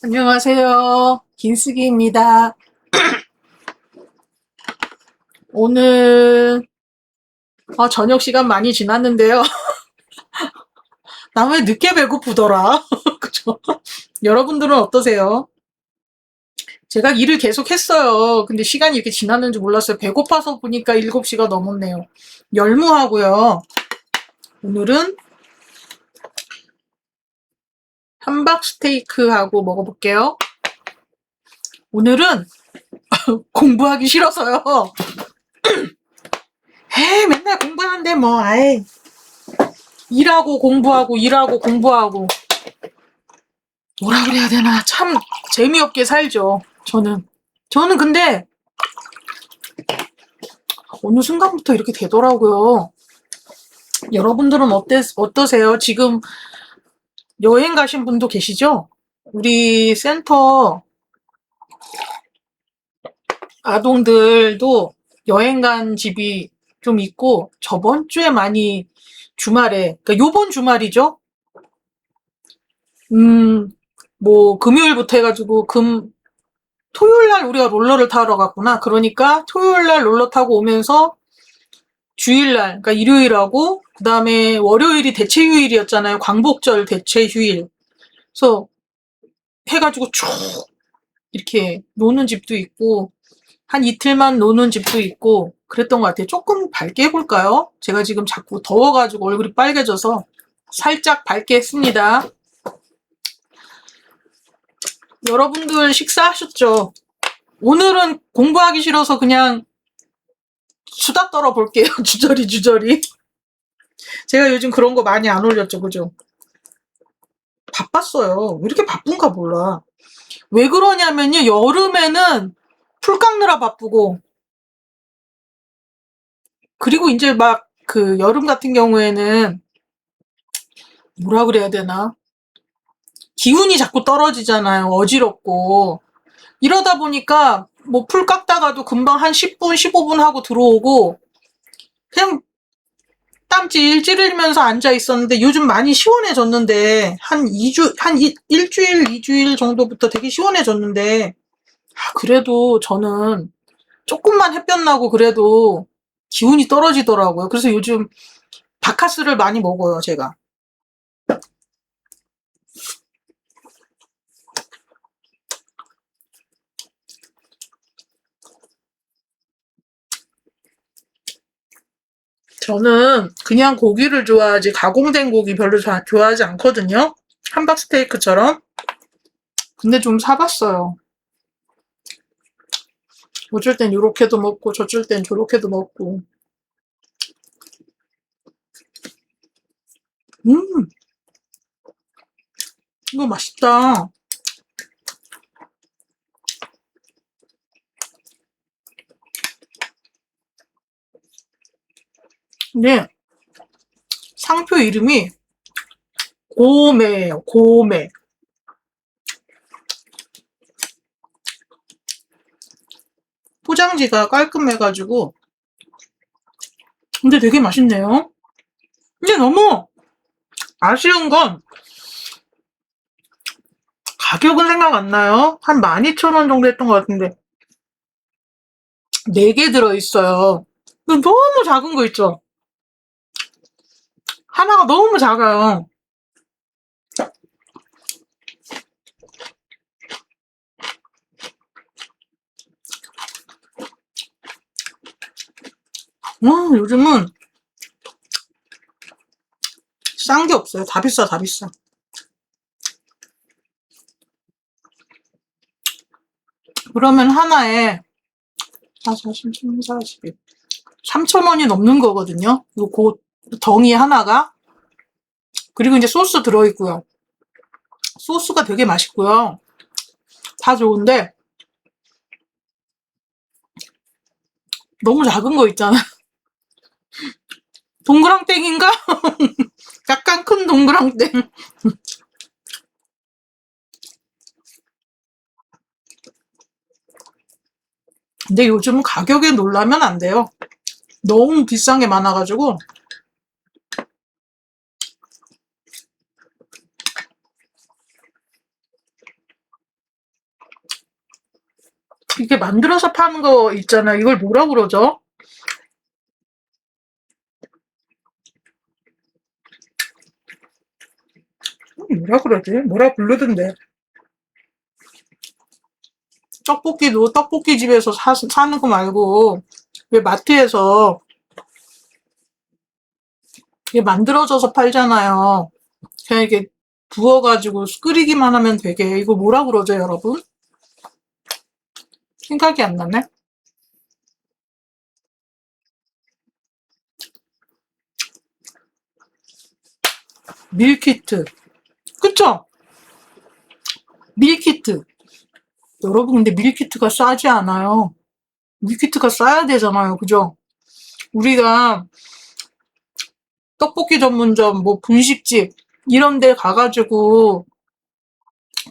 안녕하세요. 김숙이입니다. 오늘 저녁 시간 많이 지났는데요. 나 왜 늦게 배고프더라? 그죠? 여러분들은 어떠세요? 제가 일을 계속 했어요. 근데 시간이 이렇게 지났는지 몰랐어요. 배고파서 보니까 7시가 넘었네요. 열무하고요. 오늘은 함박 스테이크하고 먹어볼게요. 오늘은 공부하기 싫어서요. 맨날 공부하는데 뭐, 일하고 공부하고 일하고 공부하고 뭐라 그래야 되나. 참 재미없게 살죠. 저는 근데 어느 순간부터 이렇게 되더라고요. 여러분들은 어떠세요? 지금 여행 가신 분도 계시죠? 우리 센터 아동들도 여행 간 집이 좀 있고, 저번 주에 많이 주말에, 그러니까 요번 주말이죠? 뭐, 금요일부터 해가지고, 토요일 날 우리가 롤러를 타러 갔구나. 그러니까 토요일 날 롤러 타고 오면서 주일날, 그러니까 일요일하고, 그 다음에 월요일이 대체 휴일이었잖아요. 광복절 대체 휴일. 그래서 해가지고 쭉 이렇게 노는 집도 있고, 한 이틀만 노는 집도 있고, 그랬던 것 같아요. 조금 밝게 해볼까요? 제가 지금 자꾸 더워가지고 얼굴이 빨개져서 살짝 밝게 했습니다. 여러분들 식사하셨죠? 오늘은 공부하기 싫어서 그냥 수다 떨어볼게요. 주저리. 제가 요즘 그런 거 많이 안 올렸죠, 그죠? 바빴어요. 왜 이렇게 바쁜가 몰라. 왜 그러냐면요, 여름에는 풀 깎느라 바쁘고, 그리고 이제 막 그 여름 같은 경우에는 뭐라 그래야 되나? 기운이 자꾸 떨어지잖아요. 어지럽고. 이러다 보니까 뭐 풀 깎다가도 금방 한 10분, 15분 하고 들어오고, 그냥 땀 찔찔흘리면서 앉아 있었는데 요즘 많이 시원해졌는데, 일주일, 2주일 정도부터 되게 시원해졌는데, 그래도 저는 조금만 햇볕 나고 그래도 기운이 떨어지더라고요. 그래서 요즘 바카스를 많이 먹어요, 제가. 저는 그냥 고기를 좋아하지 가공된 고기 별로 좋아하지 않거든요. 함박스테이크처럼. 근데 좀 사봤어요. 어쩔 땐 요렇게도 먹고 저쩔 땐 저렇게도 먹고. 음, 이거 맛있다. 근데 상표 이름이 고메예요. 고메. 포장지가 깔끔해가지고. 근데 되게 맛있네요. 근데 너무 아쉬운 건 가격은 생각 안 나요. 한 12,000원 정도 했던 것 같은데 4개 들어있어요. 너무 작은 거 있죠? 하나가 너무 작아요. 요즘은 싼 게 없어요. 다 비싸, 다 비싸. 그러면 하나에 40, 40, 3,000원이 넘는 거거든요. 요 덩이 하나가. 그리고 이제 소스 들어있고요. 소스가 되게 맛있고요. 다 좋은데 너무 작은 거 있잖아. 동그랑땡인가? 약간 큰 동그랑땡. 근데 요즘은 가격에 놀라면 안 돼요. 너무 비싼 게 많아가지고. 이렇게 만들어서 파는 거 있잖아요. 이걸 뭐라 그러죠? 뭐라 그러지? 뭐라 부르던데. 떡볶이도 떡볶이 집에서 사는 거 말고 왜 마트에서 이게 만들어져서 팔잖아요. 그냥 이렇게 부어가지고 끓이기만 하면 되게. 이거 뭐라 그러죠, 여러분? 생각이 안 나네. 밀키트. 그쵸? 밀키트. 여러분, 근데 밀키트가 싸지 않아요. 밀키트가 싸야 되잖아요. 그죠? 우리가 떡볶이 전문점, 뭐 분식집 이런 데 가가지고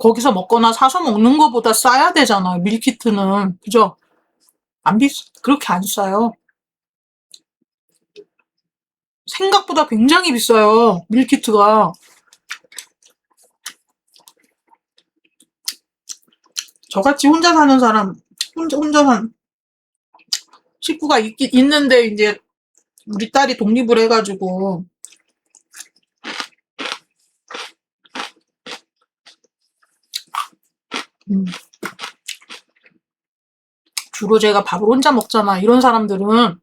거기서 먹거나 사서 먹는 거보다 싸야 되잖아요. 밀키트는. 그죠? 그렇게 안 싸요. 생각보다 굉장히 비싸요. 밀키트가. 저같이 혼자 사는 사람, 혼자 산 식구가 있는데, 이제 우리 딸이 독립을 해가지고, 주로 제가 밥을 혼자 먹잖아. 이런 사람들은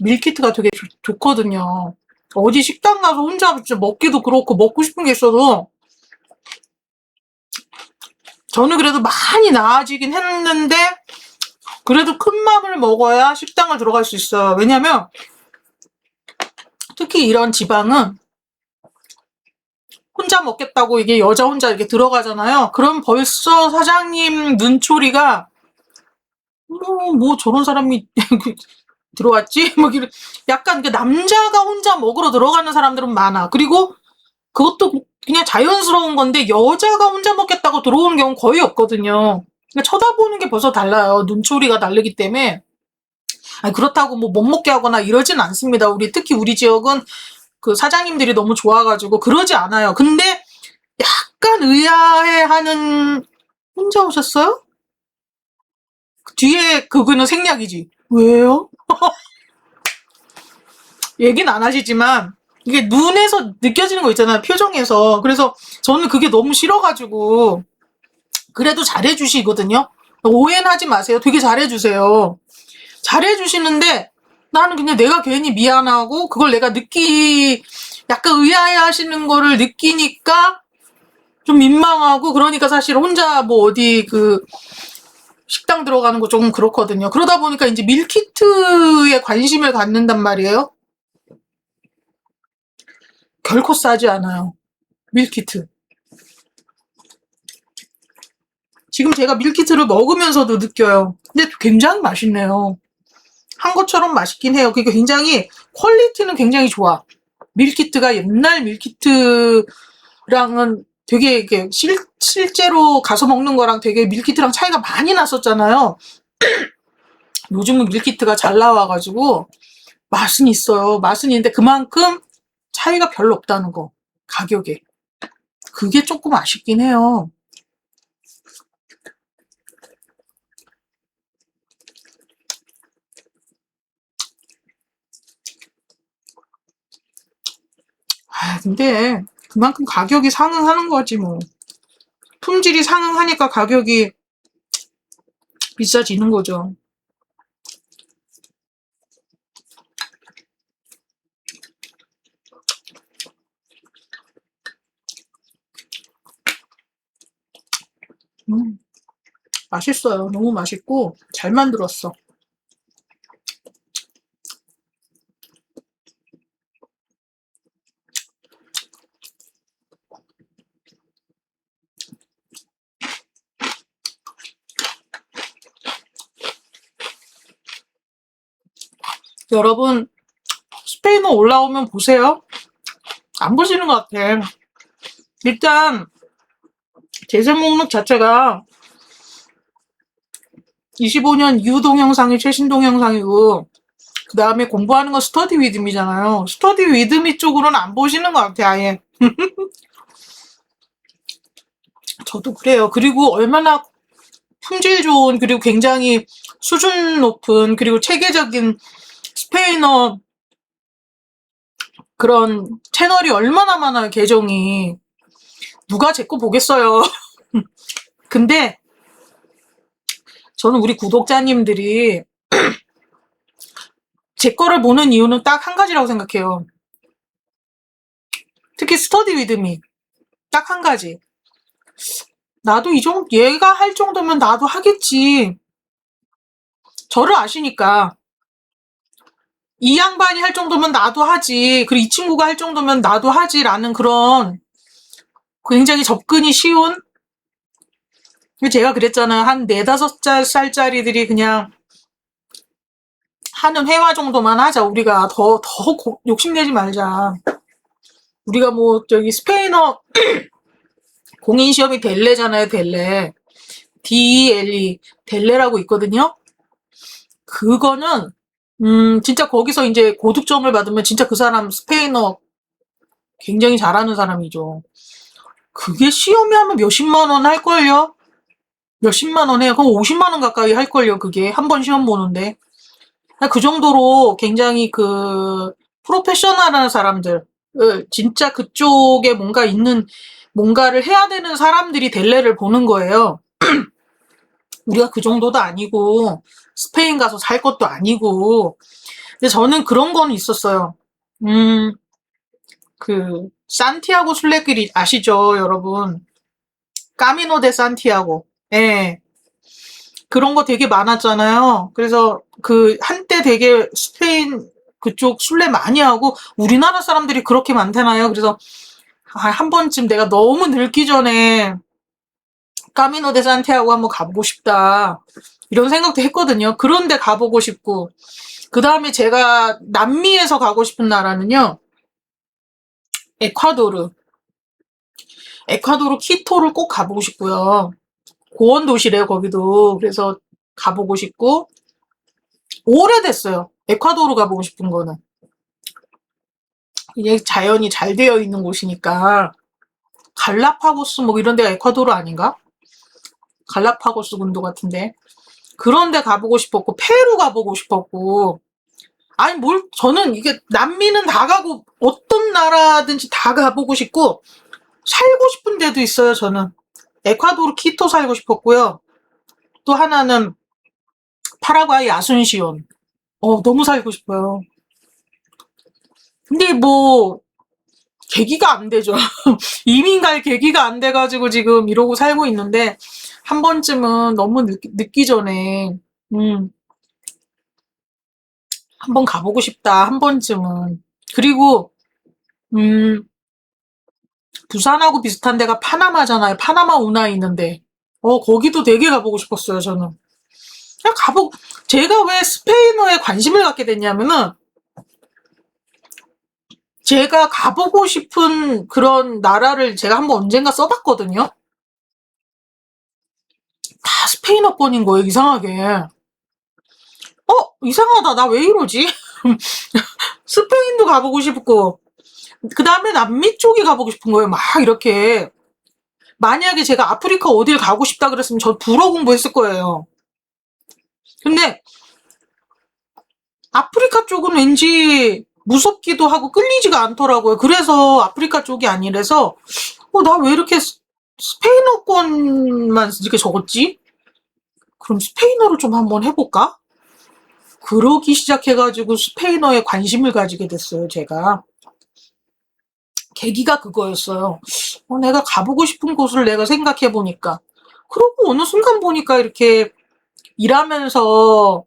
밀키트가 되게 좋거든요. 어디 식당 가서 혼자 먹기도 그렇고, 먹고 싶은 게 있어도, 저는 그래도 많이 나아지긴 했는데, 그래도 큰 맘을 먹어야 식당을 들어갈 수 있어요. 왜냐면 특히 이런 지방은 혼자 먹겠다고 이게 여자 혼자 이렇게 들어가잖아요. 그럼 벌써 사장님 눈초리가 뭐 저런 사람이 들어왔지? 뭐 약간 남자가 혼자 먹으러 들어가는 사람들은 많아. 그리고 그것도 그냥 자연스러운 건데 여자가 혼자 먹겠다고 들어오는 경우는 거의 없거든요. 그러니까 쳐다보는 게 벌써 달라요. 눈초리가 다르기 때문에. 아니, 그렇다고 뭐 못 먹게 하거나 이러진 않습니다. 특히 우리 지역은 그 사장님들이 너무 좋아가지고 그러지 않아요. 근데 약간 의아해하는. 혼자 오셨어요? 뒤에 그거는 생략이지. 왜요? 얘기는 안 하시지만 이게 눈에서 느껴지는 거 있잖아요. 표정에서. 그래서 저는 그게 너무 싫어가지고. 그래도 잘해주시거든요. 오해는 하지 마세요. 되게 잘해주세요. 잘해주시는데 나는 그냥 내가 괜히 미안하고 그걸 내가 약간 의아해 하시는 거를 느끼니까 좀 민망하고. 그러니까 사실 혼자 뭐 어디 식당 들어가는 거 조금 그렇거든요. 그러다 보니까 이제 밀키트에 관심을 갖는단 말이에요. 결코 싸지 않아요. 밀키트. 지금 제가 밀키트를 먹으면서도 느껴요. 근데 굉장히 맛있네요. 한 것처럼 맛있긴 해요. 그러니까 굉장히 퀄리티는 굉장히 좋아. 밀키트가 옛날 밀키트랑은 되게 이게 실제로 가서 먹는 거랑 되게 밀키트랑 차이가 많이 났었잖아요. 요즘은 밀키트가 잘 나와가지고 맛은 있어요. 맛은 있는데 그만큼 차이가 별로 없다는 거. 가격에. 그게 조금 아쉽긴 해요. 근데 그만큼 가격이 상응하는 거지 뭐. 품질이 상응하니까 가격이 비싸지는 거죠. 맛있어요. 너무 맛있고 잘 만들었어. 여러분 스페인어 올라오면 보세요. 안 보시는 것 같아. 일단 재생 목록 자체가 25년 이후 동영상이 최신 동영상이고 그 다음에 공부하는 건 스터디 위드미잖아요. 스터디 위드미 쪽으로는 안 보시는 것 같아 아예. 저도 그래요. 그리고 얼마나 품질 좋은, 그리고 굉장히 수준 높은, 그리고 체계적인 스페인어 그런 채널이 얼마나 많아요, 계정이. 누가 제 거 보겠어요. 근데 저는 우리 구독자님들이 제 거를 보는 이유는 딱 한 가지라고 생각해요. 특히 스터디 위드미. 딱 한 가지. 나도 얘가 할 정도면 나도 하겠지. 저를 아시니까. 이 양반이 할 정도면 나도 하지. 그리고 이 친구가 할 정도면 나도 하지라는 그런 굉장히 접근이 쉬운. 제가 그랬잖아요. 한 4-5살짜리들이 그냥 하는 회화 정도만 하자. 우리가 더 욕심내지 말자. 우리가 뭐 저기 스페인어 공인 시험이 델레잖아요. 델레. DELE 델레라고 있거든요. 그거는 진짜 거기서 이제 고득점을 받으면 진짜 그 사람 스페인어 굉장히 잘하는 사람이죠. 그게 시험에 하면 몇십만 원 할걸요? 몇십만 원 해요. 그럼 50만 원 가까이 할걸요. 그게 한 번 시험 보는데. 그 정도로 굉장히 그 프로페셔널한 사람들, 진짜 그쪽에 뭔가를 해야 되는 사람들이 델레를 보는 거예요. 우리가 그 정도도 아니고 스페인 가서 살 것도 아니고. 근데 저는 그런 건 있었어요. 그 산티아고 순례길 아시죠, 여러분? 까미노 데 산티아고. 예. 그런 거 되게 많았잖아요. 그래서 그 한때 되게 스페인 그쪽 순례 많이 하고 우리나라 사람들이 그렇게 많다나요? 그래서 한 번쯤 내가 너무 늙기 전에 까미노 데 산티아고 한번 가보고 싶다. 이런 생각도 했거든요. 그런데 가보고 싶고. 그 다음에 제가 남미에서 가고 싶은 나라는요. 에콰도르. 에콰도르 키토를 꼭 가보고 싶고요. 고원 도시래요, 거기도. 그래서 가보고 싶고. 오래됐어요. 에콰도르 가보고 싶은 거는. 이게 자연이 잘 되어 있는 곳이니까. 갈라파고스 뭐 이런 데가 에콰도르 아닌가? 갈라파고스 군도 같은데. 그런 데 가보고 싶었고, 페루 가보고 싶었고. 아니, 저는 이게 남미는 다 가고, 어떤 나라든지 다 가보고 싶고, 살고 싶은 데도 있어요, 저는. 에콰도르 키토 살고 싶었고요. 또 하나는 파라과이 아순시온. 너무 살고 싶어요. 근데 뭐, 계기가 안 되죠. 이민 갈 계기가 안 돼가지고 지금 이러고 살고 있는데, 한 번쯤은 너무 늦기 전에, 한번 가보고 싶다. 한 번쯤은. 그리고, 부산하고 비슷한 데가 파나마잖아요. 파나마 운하에 있는데. 거기도 되게 가보고 싶었어요, 저는. 그냥 제가 왜 스페인어에 관심을 갖게 됐냐면은, 제가 가보고 싶은 그런 나라를 제가 한번 언젠가 써봤거든요. 다 스페인어권인 거예요, 이상하게. 이상하다. 나 왜 이러지? 스페인도 가보고 싶고, 그 다음에 남미 쪽에 가보고 싶은 거예요. 막 이렇게. 만약에 제가 아프리카 어딜 가고 싶다 그랬으면 저 불어 공부했을 거예요. 근데 아프리카 쪽은 왠지 무섭기도 하고 끌리지가 않더라고요. 그래서 아프리카 쪽이 아니라서 나 왜 이렇게 스페인어권만 이렇게 적었지? 그럼 스페인어를 좀 한번 해볼까? 그러기 시작해가지고 스페인어에 관심을 가지게 됐어요, 제가. 계기가 그거였어요. 내가 가보고 싶은 곳을 내가 생각해보니까. 그러고 어느 순간 보니까 이렇게 일하면서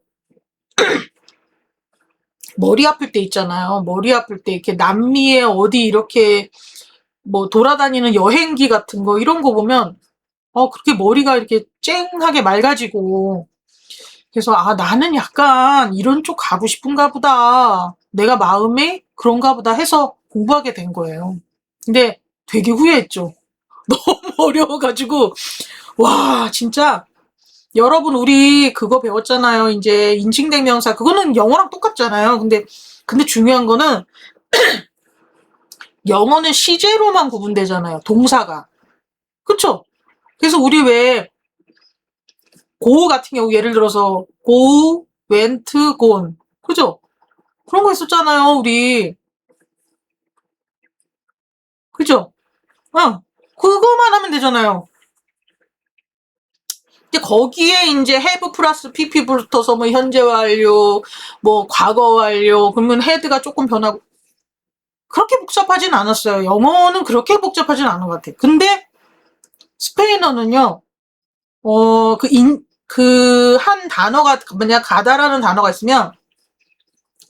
머리 아플 때 있잖아요. 머리 아플 때 이렇게 남미에 어디 이렇게 뭐 돌아다니는 여행기 같은 거 이런 거 보면 그렇게 머리가 이렇게 쨍하게 맑아지고 그래서 나는 약간 이런 쪽 가고 싶은가 보다. 내가 마음에 그런가 보다 해서 공부하게 된 거예요. 근데 되게 후회했죠. 너무 어려워가지고 와 진짜 여러분 우리 그거 배웠잖아요. 이제 인칭대명사 그거는 영어랑 똑같잖아요. 근데 중요한 거는 영어는 시제로만 구분되잖아요. 동사가. 그쵸? 그래서 우리 왜 고 같은 경우 예를 들어서 go, went, gone. 그죠? 그런 거 있었잖아요, 우리. 그죠? 그거만 하면 되잖아요. 근데 거기에 이제 have 플러스 pp 붙어서 뭐 현재 완료, 뭐 과거 완료, 그러면 head가 조금 변하고 그렇게 복잡하진 않았어요. 영어는 그렇게 복잡하진 않은 것 같아요. 근데 스페인어는요, 한 단어가, 만약 가다라는 단어가 있으면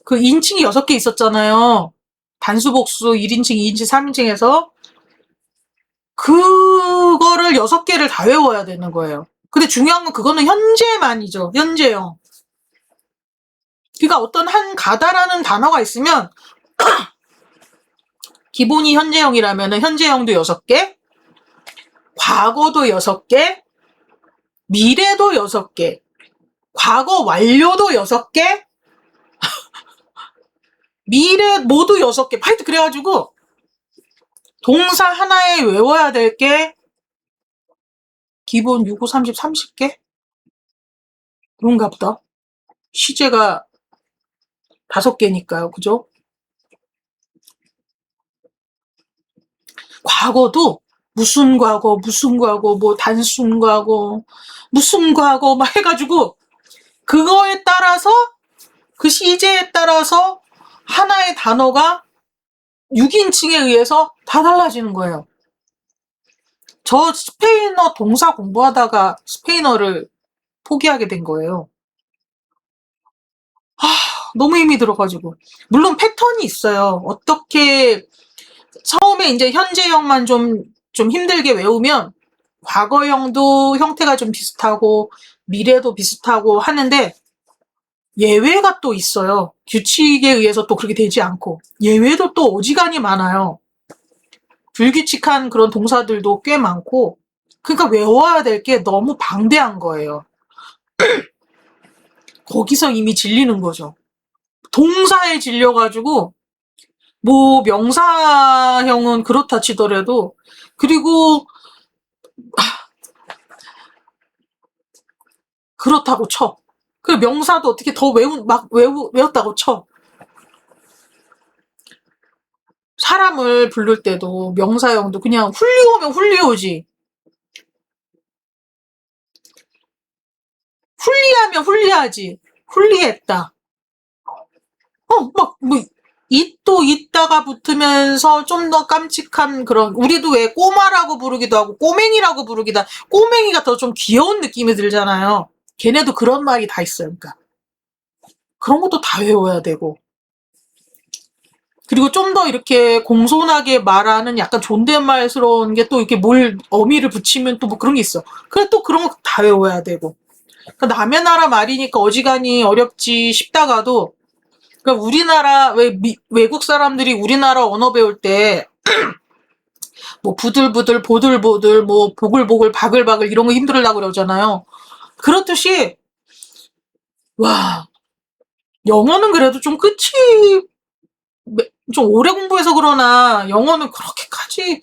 그 인칭이 6개 있었잖아요. 단수, 복수, 1인칭, 2인칭, 3인칭에서 그거를 6개를 다 외워야 되는 거예요. 근데 중요한 건 그거는 현재만이죠. 현재형. 그러니까 어떤 한 가다라는 단어가 있으면 기본이 현재형이라면 현재형도 6개, 과거도 6개, 미래도 6개, 과거 완료도 6개, 미래 모두 6개. 하여튼 그래가지고 동사 하나에 외워야 될 게 기본 6, 5, 30, 30개? 그런가 보다. 시제가 5개니까요. 그죠? 과거도 무슨 과거, 뭐 단순 과거, 무슨 과거 막 해가지고 그거에 따라서 그 시제에 따라서 하나의 단어가 6인칭에 의해서 다 달라지는 거예요. 저 스페인어 동사 공부하다가 스페인어를 포기하게 된 거예요. 너무 힘이 들어가지고. 물론 패턴이 있어요. 어떻게 처음에 이제 현재형만 좀 힘들게 외우면 과거형도 형태가 좀 비슷하고 미래도 비슷하고 하는데 예외가 또 있어요. 규칙에 의해서 또 그렇게 되지 않고 예외도 또 어지간히 많아요. 불규칙한 그런 동사들도 꽤 많고 그러니까 외워야 될 게 너무 방대한 거예요. 거기서 이미 질리는 거죠. 동사에 질려가지고 뭐 명사형은 그렇다 치더라도 그리고 그렇다고 쳐. 그 명사도 어떻게 더 외웠다고 쳐. 사람을 부를 때도 명사형도 그냥 훌리오면 훌리오지. 훌리하면 훌리하지. 훌리했다. it도 있다가 붙으면서 좀 더 깜찍한 그런, 우리도 왜 꼬마라고 부르기도 하고 꼬맹이라고 부르기도 하고 꼬맹이가 더 좀 귀여운 느낌이 들잖아요. 걔네도 그런 말이 다 있어요. 그러니까 그런 것도 다 외워야 되고 그리고 좀 더 이렇게 공손하게 말하는 약간 존댓말스러운 게 또 이렇게 뭘 어미를 붙이면 또 뭐 그런 게 있어. 그래 또 그런 거 다 외워야 되고. 그러니까 남의 나라 말이니까 어지간히 어렵지 싶다가도 그러니까 우리나라 외국 사람들이 우리나라 언어 배울 때 뭐 부들부들 보들보들 뭐 보글보글 바글바글 이런 거 힘들으려고 그러잖아요. 그렇듯이 와 영어는 그래도 좀 끝이 좀 오래 공부해서 그러나 영어는 그렇게까지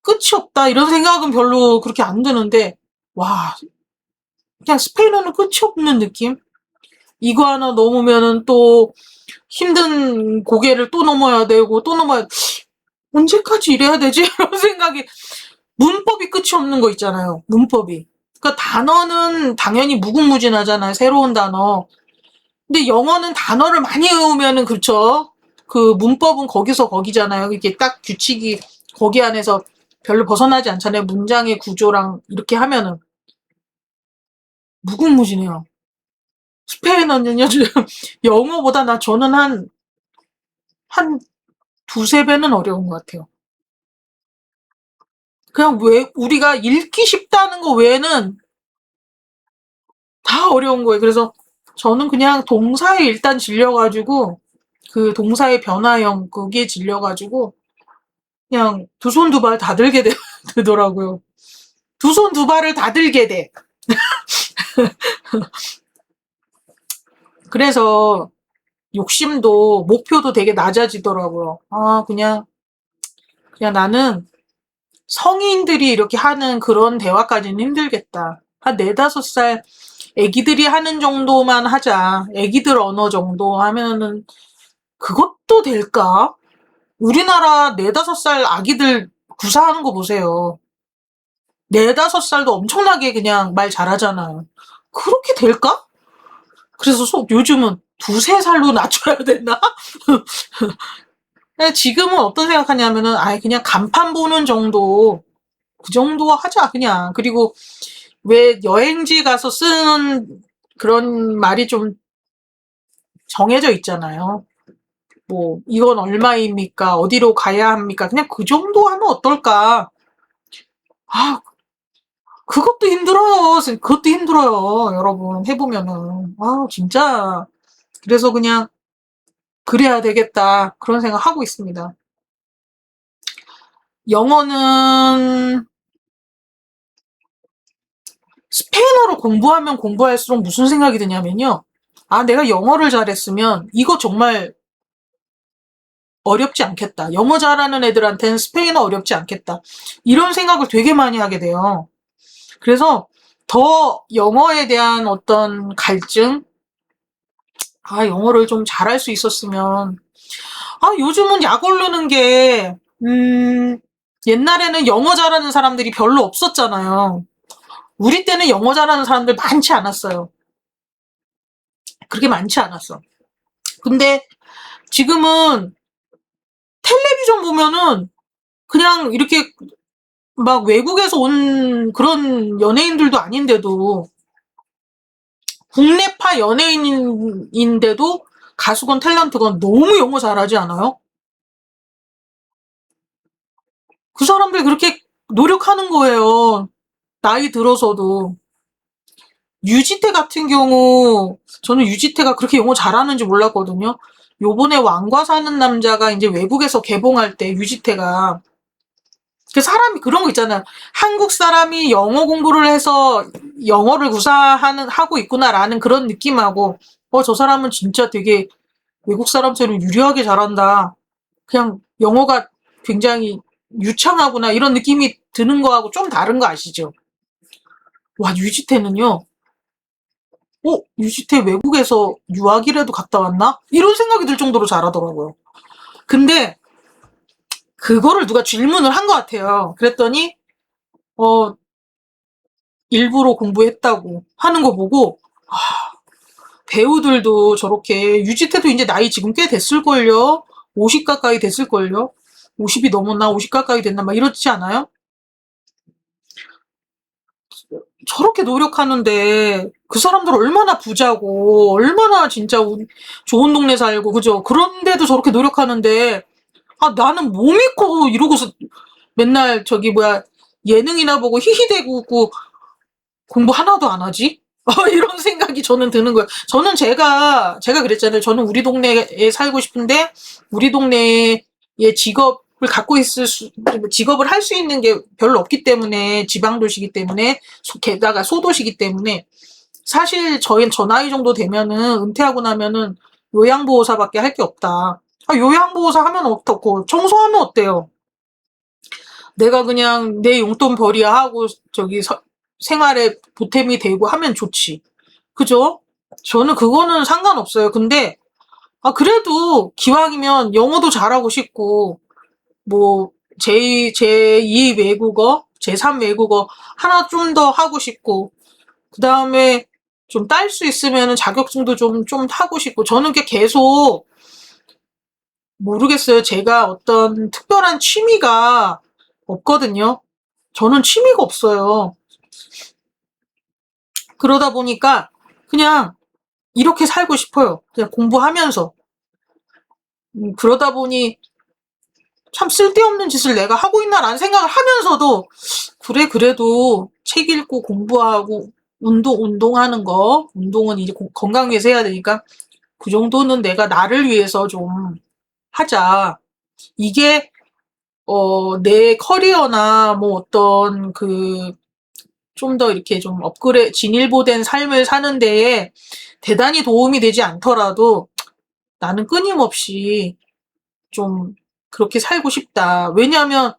끝이 없다 이런 생각은 별로 그렇게 안 드는데 와 그냥 스페인어는 끝이 없는 느낌? 이거 하나 넘으면은 또 힘든 고개를 또 넘어야 되고 또 넘어야 언제까지 이래야 되지? 이런 생각이 문법이 끝이 없는 거 있잖아요. 문법이. 그러니까 단어는 당연히 무궁무진하잖아요. 새로운 단어. 근데 영어는 단어를 많이 외우면은 그렇죠. 그 문법은 거기서 거기잖아요. 이게 딱 규칙이 거기 안에서 별로 벗어나지 않잖아요. 문장의 구조랑 이렇게 하면은 무궁무진해요. 스페인어는요, 영어보다 저는 한 두세 배는 어려운 것 같아요. 그냥 우리가 읽기 쉽다는 거 외에는 다 어려운 거예요. 그래서 저는 그냥 동사에 일단 질려가지고, 그 동사의 변화형, 그게 질려가지고, 그냥 두 손 두 발 다 들게 되더라고요. 두 손 두 발을 다 들게 돼. 그래서 욕심도, 목표도 되게 낮아지더라고요. 그냥 나는 성인들이 이렇게 하는 그런 대화까지는 힘들겠다. 한 4~5살 애기들이 하는 정도만 하자. 애기들 언어 정도 하면은 그것도 될까? 우리나라 4~5살 아기들 구사하는 거 보세요. 4~5살도 엄청나게 그냥 말 잘하잖아요. 그렇게 될까? 그래서 요즘은 2~3살로 낮춰야 되나? 지금은 어떤 생각하냐면은 아예 그냥 간판 보는 정도, 그 정도 하자 그냥. 그리고 왜 여행지 가서 쓰는 그런 말이 좀 정해져 있잖아요. 뭐 이건 얼마입니까? 어디로 가야 합니까? 그냥 그 정도 하면 어떨까? 아, 그것도 힘들어요. 그것도 힘들어요. 여러분 해보면은. 아, 진짜. 그래서 그냥 그래야 되겠다. 그런 생각 하고 있습니다. 영어는 스페인어로 공부하면 공부할수록 무슨 생각이 드냐면요. 아, 내가 영어를 잘했으면 이거 정말 어렵지 않겠다. 영어 잘하는 애들한테는 스페인어 어렵지 않겠다. 이런 생각을 되게 많이 하게 돼요. 그래서 더 영어에 대한 어떤 갈증, 아, 영어를 좀 잘할 수 있었으면. 아, 요즘은 약 오르는 게, 옛날에는 영어 잘하는 사람들이 별로 없었잖아요. 우리 때는 영어 잘하는 사람들 많지 않았어요. 그렇게 많지 않았어. 근데 지금은 텔레비전 보면은 그냥 이렇게 막 외국에서 온 그런 연예인들도 아닌데도 국내파 연예인인데도 가수건 탤런트건 너무 영어 잘하지 않아요? 그 사람들 그렇게 노력하는 거예요. 나이 들어서도. 유지태 같은 경우 저는 유지태가 그렇게 영어 잘하는지 몰랐거든요. 요번에 왕과 사는 남자가 이제 외국에서 개봉할 때 유지태가 그 사람이 그런 거 있잖아요. 한국 사람이 영어 공부를 해서 영어를 하고 있구나라는 그런 느낌하고 저 사람은 진짜 되게 외국 사람처럼 유려하게 잘한다. 그냥 영어가 굉장히 유창하구나 이런 느낌이 드는 거하고 좀 다른 거 아시죠? 와, 유지태는요. 유지태 외국에서 유학이라도 갔다 왔나? 이런 생각이 들 정도로 잘하더라고요. 근데 그거를 누가 질문을 한 것 같아요. 그랬더니 일부러 공부했다고 하는 거 보고 배우들도 저렇게 유지태도 이제 나이 지금 꽤 됐을걸요. 50 가까이 됐을걸요. 50이 넘었나 50 가까이 됐나 막 이렇지 않아요? 저렇게 노력하는데 그 사람들 얼마나 부자고 얼마나 진짜 좋은 동네 살고 그죠? 그런데도 저렇게 노력하는데 아, 나는 뭐 믿고 이러고서 맨날 저기 뭐야 예능이나 보고 히히대고 웃고 공부 하나도 안 하지? 이런 생각이 저는 드는 거예요. 저는 제가 그랬잖아요. 저는 우리 동네에 살고 싶은데 우리 동네에 직업을 갖고 직업을 할 수 있는 게 별로 없기 때문에 지방도시기 때문에 게다가 소도시기 때문에 사실 저 나이 정도 되면은 은퇴하고 나면은 요양보호사밖에 할 게 없다. 아, 요양보호사 하면 어떻고 청소하면 어때요? 내가 그냥 내 용돈 벌이야 하고 저기 생활에 보탬이 되고 하면 좋지. 그죠? 저는 그거는 상관없어요. 근데 그래도 기왕이면 영어도 잘하고 싶고 뭐 제2 외국어, 제3 외국어 하나 좀 더 하고 싶고 그다음에 좀 딸 수 있으면 자격증도 좀 타고 싶고 저는 계속 모르겠어요. 제가 어떤 특별한 취미가 없거든요. 저는 취미가 없어요. 그러다 보니까 그냥 이렇게 살고 싶어요. 그냥 공부하면서. 그러다 보니 참 쓸데없는 짓을 내가 하고 있나라는 생각을 하면서도 그래 그래도 책 읽고 공부하고 운동하는 거 운동은 이제 건강 위해서 해야 되니까 그 정도는 내가 나를 위해서 좀 하자. 이게 내 커리어나 뭐 어떤 좀 더 이렇게 좀 진일보된 삶을 사는 데에 대단히 도움이 되지 않더라도 나는 끊임없이 좀 그렇게 살고 싶다. 왜냐하면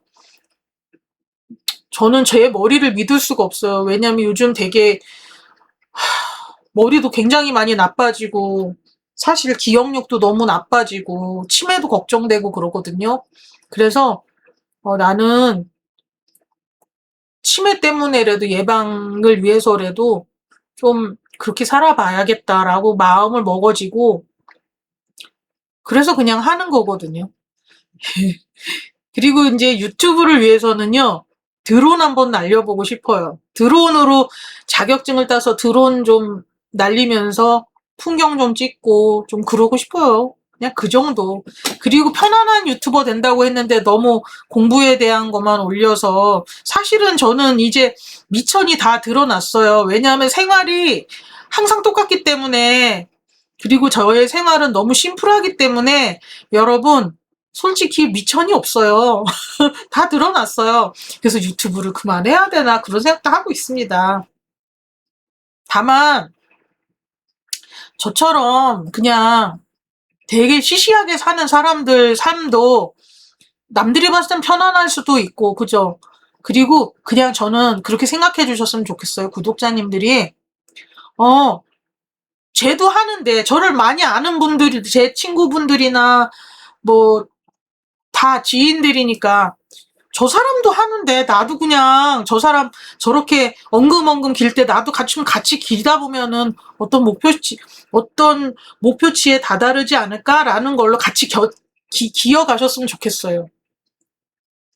저는 제 머리를 믿을 수가 없어요. 왜냐면 요즘 되게 머리도 굉장히 많이 나빠지고 사실 기억력도 너무 나빠지고 치매도 걱정되고 그러거든요. 그래서 나는 치매 때문에라도 예방을 위해서라도 좀 그렇게 살아봐야겠다라고 마음을 먹어지고 그래서 그냥 하는 거거든요. 그리고 이제 유튜브를 위해서는요. 드론 한번 날려보고 싶어요. 드론으로 자격증을 따서 드론 좀 날리면서 풍경 좀 찍고 좀 그러고 싶어요. 그냥 그 정도. 그리고 편안한 유튜버 된다고 했는데 너무 공부에 대한 것만 올려서 사실은 저는 이제 미천이 다 드러났어요. 왜냐하면 생활이 항상 똑같기 때문에 그리고 저의 생활은 너무 심플하기 때문에 여러분 솔직히 미천이 없어요. 다 드러났어요. 그래서 유튜브를 그만해야 되나 그런 생각도 하고 있습니다. 다만 저처럼 그냥 되게 시시하게 사는 사람들 삶도 남들이 봤을 땐 편안할 수도 있고 그죠? 그리고 그냥 저는 그렇게 생각해 주셨으면 좋겠어요. 구독자님들이 쟤도 하는데 저를 많이 아는 분들이 제 친구분들이나 뭐 다 지인들이니까 저 사람도 하는데 나도 그냥 저 사람 저렇게 엉금엉금 길 때 나도 같이 길다 보면은 어떤 목표치에 다다르지 않을까라는 걸로 같이 기어가셨으면 좋겠어요.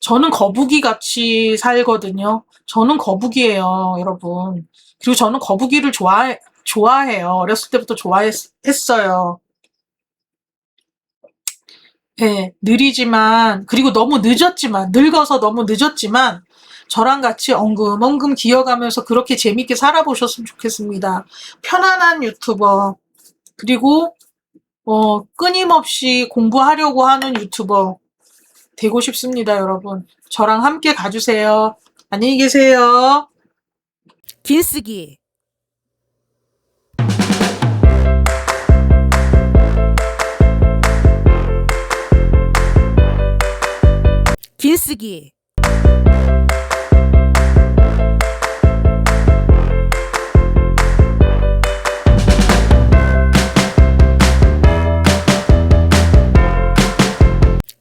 저는 거북이 같이 살거든요. 저는 거북이에요, 여러분. 그리고 저는 거북이를 좋아해요. 어렸을 때부터 좋아했어요. 네, 느리지만, 그리고 너무 늦었지만, 늙어서 너무 늦었지만, 저랑 같이 엉금엉금 기어가면서 그렇게 재밌게 살아보셨으면 좋겠습니다. 편안한 유튜버, 그리고, 끊임없이 공부하려고 하는 유튜버 되고 싶습니다, 여러분. 저랑 함께 가주세요. 안녕히 계세요. 긴쓰기 긴쓰기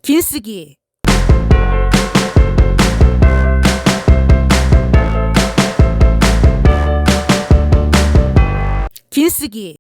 긴쓰기 긴쓰기